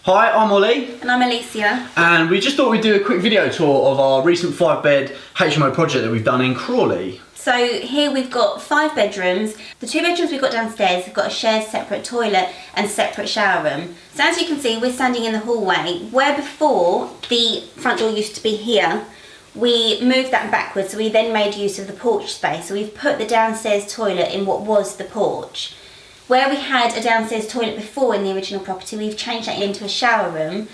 Hi, I'm Ollie. And I'm Alicia. And we just thought we'd do a quick video tour of our recent 5-bed HMO project that we've done in Crawley. So here we've got 5 bedrooms. The 2 bedrooms we've got downstairs have got a shared separate toilet and separate shower room. So as you can see, we're standing in the hallway, where before the front door used to be here. We moved that backwards, so we then made use of the porch space. So we've put the downstairs toilet in what was the porch. Where we had a downstairs toilet before in the original property, we've changed that into a shower room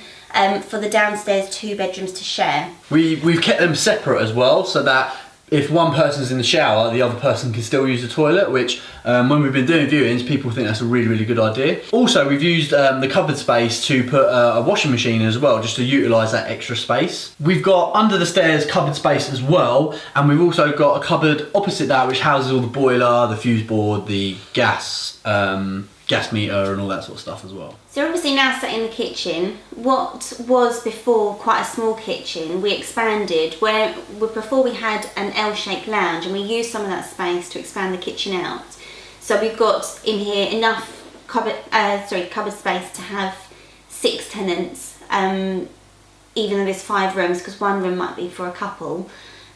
for the downstairs 2 bedrooms to share. We've kept them separate as well, so that if one person's in the shower, the other person can still use the toilet, which when we've been doing viewings, people think that's a really, really good idea. Also, we've used the cupboard space to put a washing machine in as well, just to utilise that extra space. We've got under the stairs cupboard space as well, and we've also got a cupboard opposite that which houses all the boiler, the fuse board, the gas meter and all that sort of stuff as well. So we're obviously now sat in the kitchen. What was before quite a small kitchen, we expanded, where before we had an L-shaped lounge, and we used some of that space to expand the kitchen out. So we've got in here enough cupboard space to have 6 tenants, even though there's 5 rooms, because one room might be for a couple.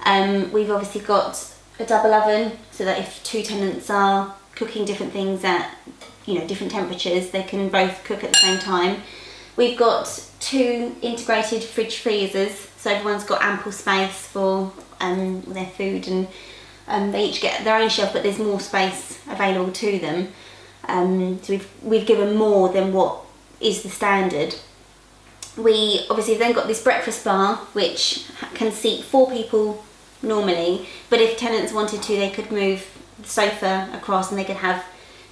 We've obviously got a double oven, so that if 2 tenants are cooking different things at different temperatures, they can both cook at the same time. We've got 2 integrated fridge freezers, so everyone's got ample space for their food, and they each get their own shelf, but there's more space available to them. So we've given more than what is the standard. We obviously then got this breakfast bar, which can seat 4 people normally, but if tenants wanted to, they could move the sofa across and they could have,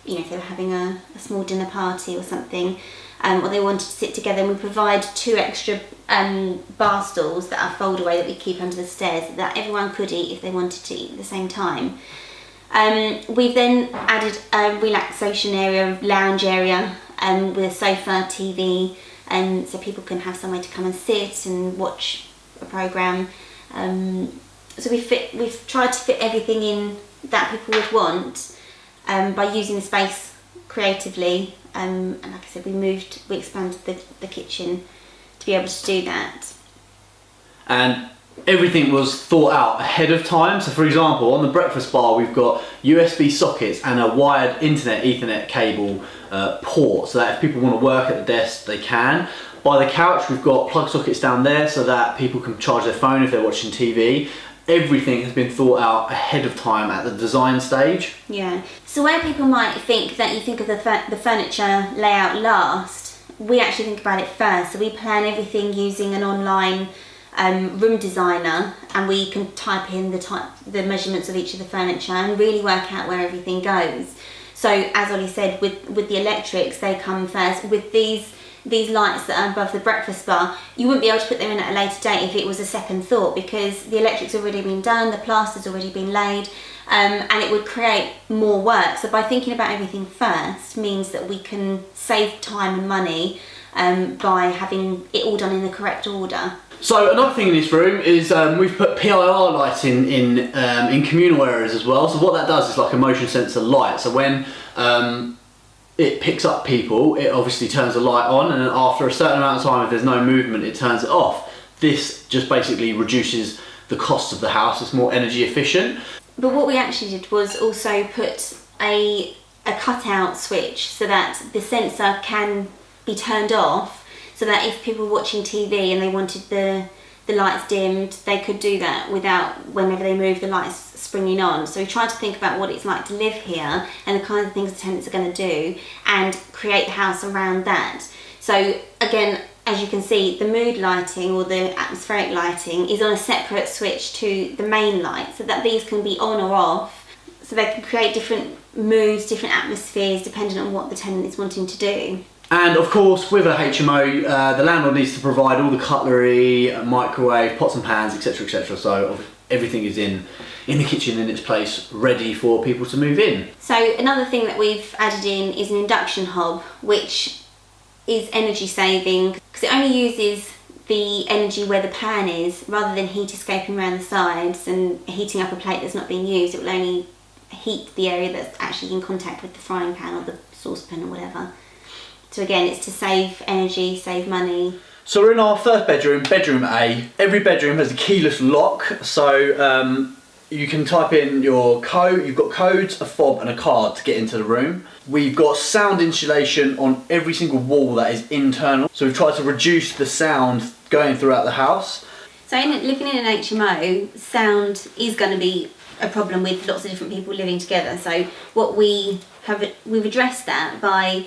if they were having a small dinner party or something, or they wanted to sit together, and we provide 2 extra bar stools that are fold away that we keep under the stairs, that everyone could eat if they wanted to eat at the same time. We've then added a relaxation area, lounge area, with a sofa, TV, so people can have somewhere to come and sit and watch a programme. So we've tried to fit everything in that people would want, by using the space creatively, and like I said, we expanded the kitchen to be able to do that. And everything was thought out ahead of time. So for example, on the breakfast bar, we've got USB sockets and a wired internet Ethernet cable port, so that if people want to work at the desk, they can. By the couch, we've got plug sockets down there so that people can charge their phone if they're watching TV. Everything has been thought out ahead of time at the design stage. Yeah. So where people might think that you think of the furniture layout last, we actually think about it first. So we plan everything using an online room designer, and we can type in the measurements of each of the furniture and really work out where everything goes. So as Ollie said, with the electrics, they come first. With these lights that are above the breakfast bar, you wouldn't be able to put them in at a later date if it was a second thought, because the electric's already been done, the plaster's already been laid, and it would create more work. So by thinking about everything first means that we can save time and money by having it all done in the correct order. So another thing in this room is we've put PIR lights in communal areas as well. So what that does is like a motion sensor light. So when it picks up people, it obviously turns the light on, and then after a certain amount of time, if there's no movement, it turns it off. This just basically reduces the cost of the house. It's more energy efficient. But what we actually did was also put a cutout switch so that the sensor can be turned off, so that if people were watching TV and they wanted the lights dimmed, they could do that without, whenever they move, the lights springing on. So we tried to think about what it's like to live here and the kinds of things the tenants are going to do, and create the house around that. So again, as you can see, the mood lighting or the atmospheric lighting is on a separate switch to the main light, so that these can be on or off, so they can create different moods, different atmospheres, depending on what the tenant is wanting to do. And of course, with a HMO, the landlord needs to provide all the cutlery, microwave, pots and pans, etc, etc. So everything is in the kitchen in its place, ready for people to move in. So another thing that we've added in is an induction hob, which is energy saving, because it only uses the energy where the pan is, rather than heat escaping around the sides and heating up a plate that's not being used. It will only heat the area that's actually in contact with the frying pan or the saucepan or whatever, So again, it's to save energy, save money. So we're in our first bedroom, bedroom A. Every bedroom has a keyless lock, so you can type in your code. You've got codes, a fob and a card to get into the room. We've got sound insulation on every single wall that is internal, so we've tried to reduce the sound going throughout the house. So living in an HMO, sound is going to be a problem with lots of different people living together. So what we've addressed that by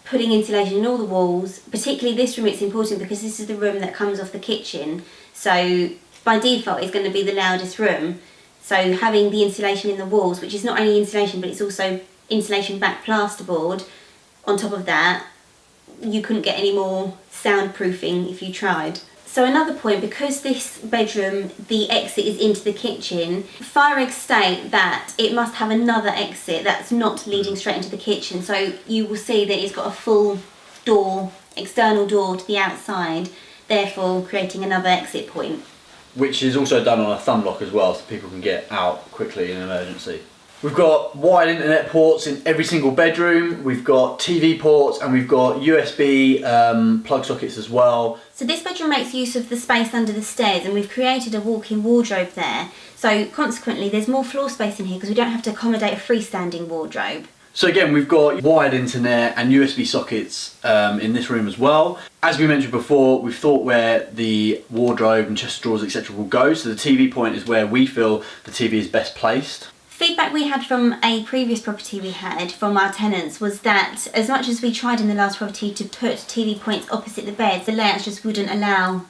putting insulation in all the walls. Particularly this room, it's important because this is the room that comes off the kitchen. So by default, it's going to be the loudest room. So having the insulation in the walls, which is not only insulation, but it's also insulation back plasterboard. On top of that, you couldn't get any more soundproofing if you tried. So another point, because this bedroom, the exit is into the kitchen, fire regs state that it must have another exit that's not leading straight into the kitchen. So you will see that it's got a full door, external door to the outside, therefore creating another exit point. Which is also done on a thumb lock as well, so people can get out quickly in an emergency. We've got wired internet ports in every single bedroom, we've got TV ports, and we've got USB plug sockets as well. So this bedroom makes use of the space under the stairs, and we've created a walk-in wardrobe there. So consequently there's more floor space in here because we don't have to accommodate a freestanding wardrobe. So again, we've got wired internet and USB sockets in this room as well. As we mentioned before, we've thought where the wardrobe and chest of drawers, etc. will go, so the TV point is where we feel the TV is best placed. Feedback we had from a previous property we had from our tenants was that as much as we tried in the last property to put TV points opposite the beds, the layouts just wouldn't allow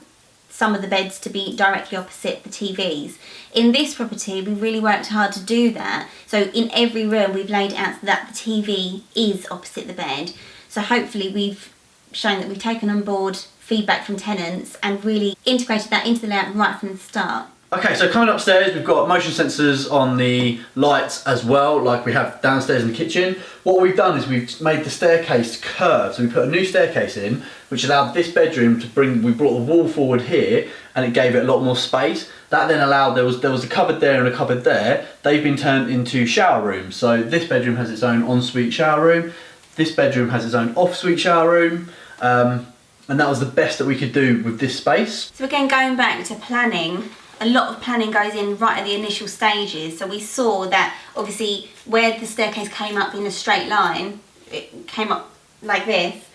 some of the beds to be directly opposite the TVs. In this property, we really worked hard to do that. So in every room, we've laid out that the TV is opposite the bed. So hopefully we've shown that we've taken on board feedback from tenants and really integrated that into the layout right from the start. Okay, so coming upstairs, we've got motion sensors on the lights as well, like we have downstairs in the kitchen. What we've done is we've made the staircase curved, so we put a new staircase in, which allowed this bedroom to we brought the wall forward here, and it gave it a lot more space. That then allowed, there was a cupboard there and a cupboard there. They've been turned into shower rooms. So this bedroom has its own ensuite shower room, this bedroom has its own off-suite shower room, and that was the best that we could do with this space. So again, going back to planning, a lot of planning goes in right at the initial stages. So we saw that obviously where the staircase came up in a straight line, it came up like this,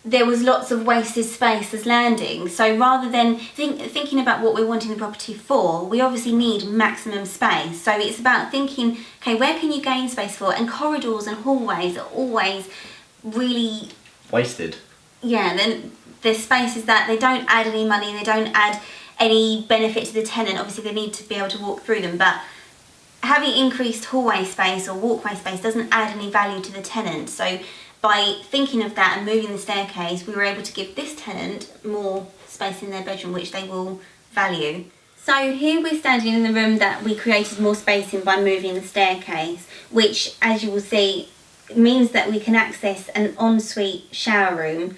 there was lots of wasted space as landing. So rather than thinking about what we're wanting the property for, we obviously need maximum space. So it's about thinking, okay, where can you gain space for? And corridors and hallways are always really Wasted. Yeah, then there's spaces that they don't add any money, they don't add any benefit to the tenant. Obviously they need to be able to walk through them, but having increased hallway space or walkway space doesn't add any value to the tenant. So by thinking of that and moving the staircase, we were able to give this tenant more space in their bedroom, which they will value. So here we're standing in the room that we created more space in by moving the staircase, which, as you will see, means that we can access an ensuite shower room,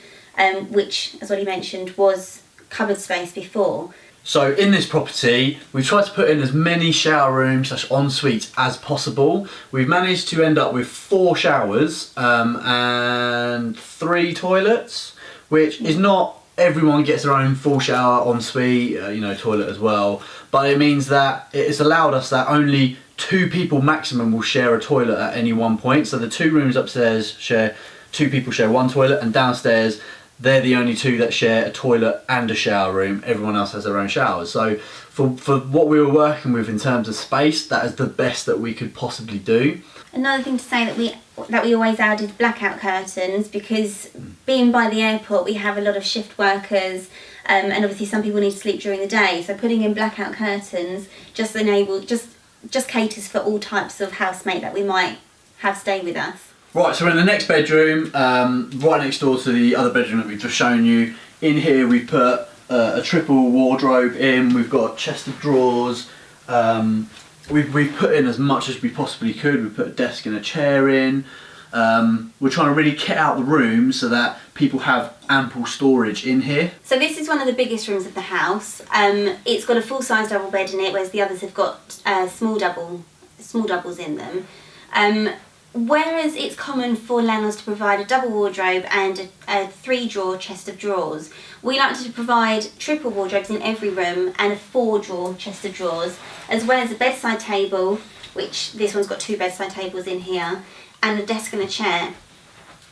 which, as Ollie mentioned, was cupboard space before. So in this property, we've tried to put in as many shower rooms / en-suites as possible. We've managed to end up with 4 showers and 3 toilets, which is not everyone gets their own full shower ensuite, toilet as well. But it means that it's allowed us that only 2 people maximum will share a toilet at any one point. So the 2 rooms upstairs 2 people share 1 toilet, and downstairs they're the only 2 that share a toilet and a shower room. Everyone else has their own showers. So for what we were working with in terms of space, that is the best that we could possibly do. Another thing to say that we always added blackout curtains, because being by the airport we have a lot of shift workers, and obviously some people need to sleep during the day. So putting in blackout curtains just caters for all types of housemate that we might have stay with us. Right, so we're in the next bedroom, right next door to the other bedroom that we've just shown you. In here we've put a triple wardrobe in, we've got a chest of drawers, we've put in as much as we possibly could. We put a desk and a chair in. We're trying to really kit out the room so that people have ample storage in here. So this is one of the biggest rooms of the house. It's got a full-size double bed in it, whereas the others have got small doubles in them. whereas it's common for landlords to provide a double wardrobe and a 3-drawer chest of drawers, we like to provide triple wardrobes in every room and a 4-drawer chest of drawers, as well as a bedside table, which this one's got 2 bedside tables in here, and a desk and a chair.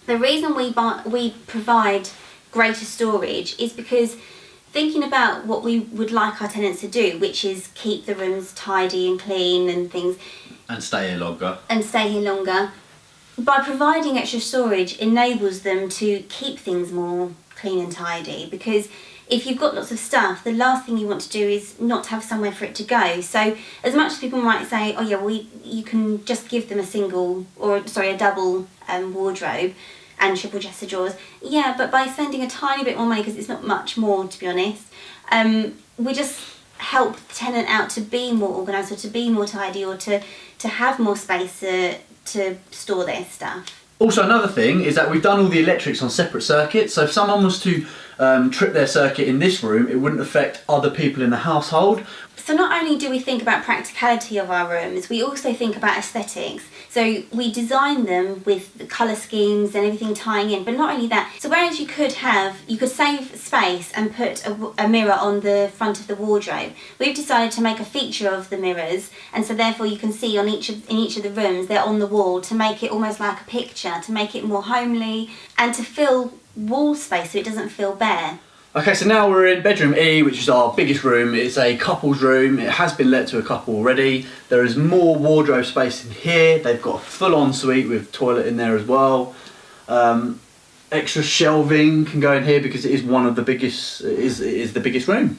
The reason we provide greater storage is because thinking about what we would like our tenants to do, which is keep the rooms tidy and clean and things. And stay here longer. And stay here longer. By providing extra storage enables them to keep things more clean and tidy, because if you've got lots of stuff, the last thing you want to do is not have somewhere for it to go. So as much as people might say, oh yeah, well you can just give them a double wardrobe and triple chest of drawers. Yeah, but by spending a tiny bit more money, because it's not much more to be honest, we just help the tenant out to be more organised or to be more tidy or to have more space to store their stuff. Also, another thing is that we've done all the electrics on separate circuits, so if someone was to trip their circuit in this room, it wouldn't affect other people in the household. So not only do we think about practicality of our rooms, we also think about aesthetics. So we design them with the colour schemes and everything tying in, but not only that. So whereas you could save space and put a mirror on the front of the wardrobe, we've decided to make a feature of the mirrors, and so therefore you can see in each of the rooms, they're on the wall to make it almost like a picture, to make it more homely and to fill wall space so it doesn't feel bare. Okay, so now we're in bedroom E, which is our biggest room. It's a couple's room. It has been let to a couple already. There is more wardrobe space in here. They've got a full ensuite with toilet in there as well. Extra shelving can go in here because it is one of the biggest. It is the biggest room.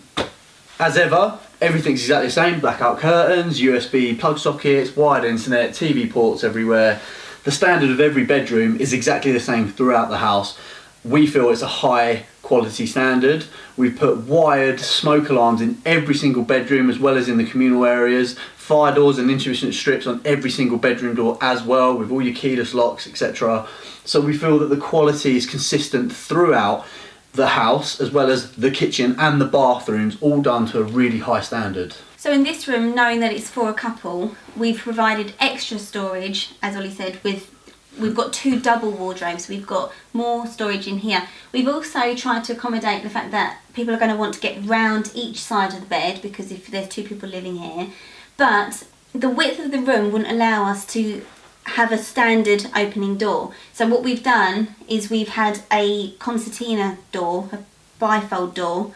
As ever, everything's exactly the same. Blackout curtains, USB plug sockets, wired internet, TV ports everywhere. The standard of every bedroom is exactly the same throughout the house. We feel it's a high quality standard. We've put wired smoke alarms in every single bedroom as well as in the communal areas, fire doors and intermittent strips on every single bedroom door as well, with all your keyless locks, etc. So we feel that the quality is consistent throughout the house, as well as the kitchen and the bathrooms, all done to a really high standard. So in this room, knowing that it's for a couple, we've provided extra storage, as Ollie said, we've got 2 double wardrobes, we've got more storage in here. We've also tried to accommodate the fact that people are going to want to get round each side of the bed, because if there's 2 people living here, but the width of the room wouldn't allow us to have a standard opening door. So what we've done is we've had a concertina door, a bifold door,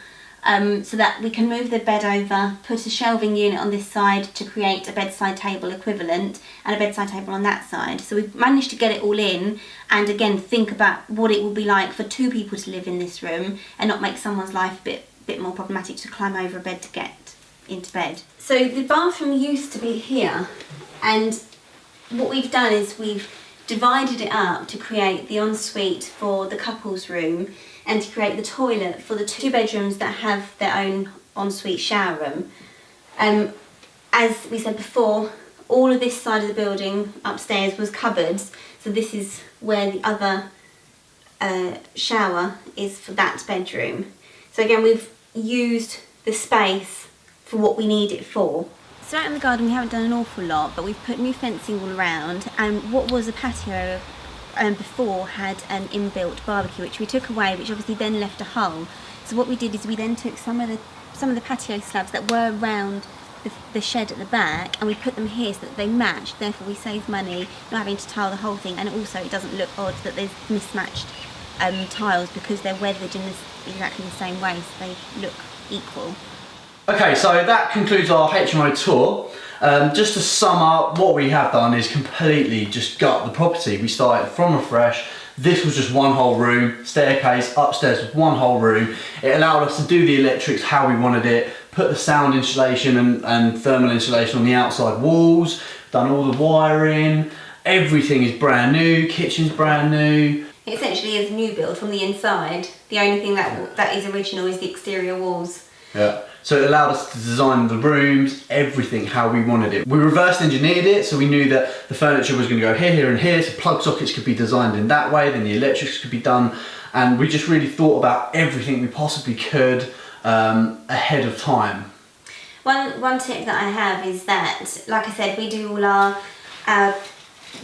so that we can move the bed over, put a shelving unit on this side to create a bedside table equivalent, and a bedside table on that side. So we've managed to get it all in, and again think about what it will be like for 2 people to live in this room and not make someone's life a bit more problematic to climb over a bed to get into bed. So the bathroom used to be here, and what we've done is we've divided it up to create the ensuite for the couple's room and to create the toilet for the 2 bedrooms that have their own ensuite shower room. As we said before, all of this side of the building upstairs was cupboards, so this is where the other shower is for that bedroom. So again, we've used the space for what we need it for. So out in the garden we haven't done an awful lot, but we've put new fencing all around, and what was a patio before had an inbuilt barbecue, which we took away, which obviously then left a hole. So what we did is we then took some of the patio slabs that were around the shed at the back, and we put them here so that they matched. Therefore we save money not having to tile the whole thing, and also it doesn't look odd that there's mismatched tiles because they're weathered in exactly the same way, so they look equal. Okay, so that concludes our HMO tour. Just to sum up, what we have done is completely just gut the property. We started from afresh. This was just one whole room, staircase, upstairs was one whole room. It allowed us to do the electrics how we wanted it, put the sound insulation and thermal insulation on the outside walls, done all the wiring, everything is brand new, kitchen's brand new. It essentially is a new build from the inside. The only thing that is original is the exterior walls. Yeah. So it allowed us to design the rooms, everything how we wanted it. We reverse engineered it, so we knew that the furniture was going to go here, here and here, so plug sockets could be designed in that way, then the electrics could be done, and we just really thought about everything we possibly could ahead of time. One tip that I have is that, like I said, we do all our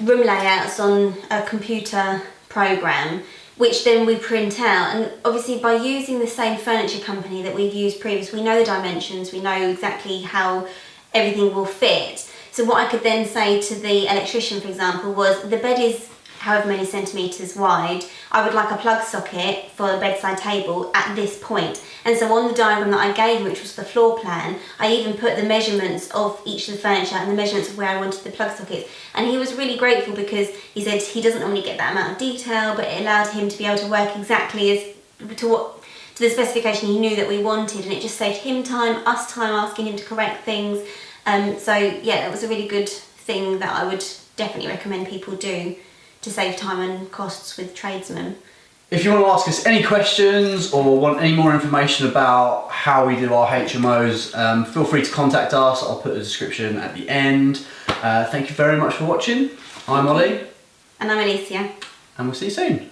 room layouts on a computer program, which then we print out. And obviously by using the same furniture company that we've used previously, we know the dimensions, we know exactly how everything will fit. So what I could then say to the electrician, for example, was the bed is however many centimetres wide. I would like a plug socket for a bedside table at this point. And so on the diagram that I gave him, which was the floor plan, I even put the measurements of each of the furniture and the measurements of where I wanted the plug sockets. And he was really grateful because he said he doesn't normally get that amount of detail, but it allowed him to be able to work exactly to the specification he knew that we wanted, and it just saved him time, us time asking him to correct things. So yeah, that was a really good thing that I would definitely recommend people do to save time and costs with tradesmen. If you want to ask us any questions or want any more information about how we do our HMOs, feel free to contact us. I'll put a description at the end. Thank you very much for watching. I'm Ollie. And I'm Alicia. And we'll see you soon.